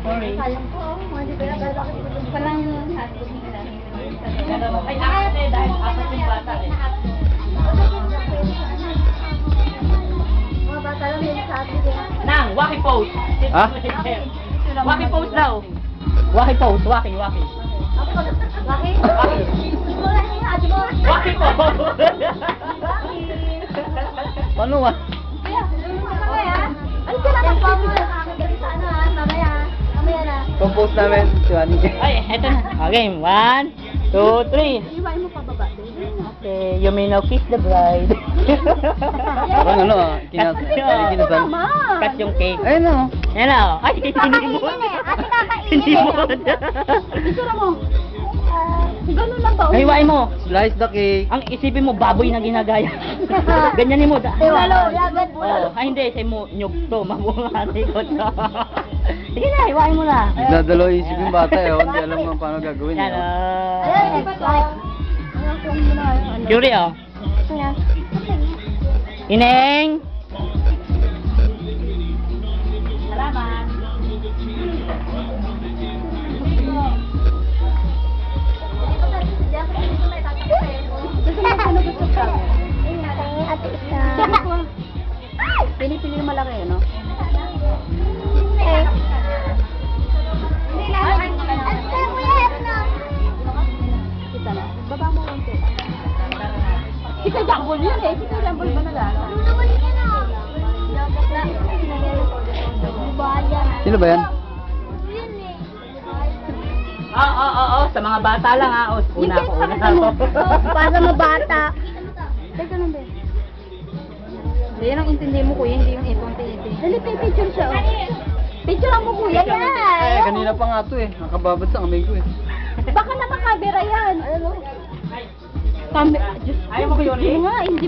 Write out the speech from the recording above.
Sorry. Sayang po. Hindi ko na bakit Palang hotdog nila. Ay, nakakate dahil apat yung bata eh. Mga bata lang yung sabi din. Nang, waki pose. Ha? Waki pose daw. Waki pose, waki. Bakit? Wala yung ate mo. Waki pose. Paano ba? Kaya, mamaya. Ano sila ng pamo na kakagalit sa ano ha? Mamaya. Mamaya na. Compose namin, si Juan. Ay, eto na. Okay, 1, 2, 3. Iwain mo pababa din. Okay, you may now kiss the bride. Parang ano ah, kinasal. Cut yung cake. Ayun na oh. Ayan na, oh. Ay, hindi mo. Ate kakainin Hindi mo. Isura mo. Ganun lang ba? Hiwain mo. Slice the cake. Ang isipin mo, baboy na ginagaya. Ganyanin mo. Lalo, lagat mo. Oh, ay hindi, say mo, nyug to, mabungati ko to. Sige na, hiwain mo na. Nagdadalo isip yung bata eh. Hindi alam mo paano gagawin Yan, eh. Ayan, next slide. Yuri, oh. Ineng! Salamat. Ate isa. Pinipili yung malaki, no? Kita na. Baba mo konti. Kita jambol yun eh. Kita jambol ba nalala? Sino ba yan? Oo. Sa mga bata lang, ha. O, una ko. Para sa mga bata. Teka lang ba? Hindi, yan ang intindi mo, kuya. Hindi yung itong tinitindi. Dali, picture siya. Picture mo, kuya. Eh, kanina pa nga to eh. Nakababad sa kamay ko eh. Baka naman camera yan. Ano? Camera. Ayaw mo ko yun, eh? Hindi nga, hindi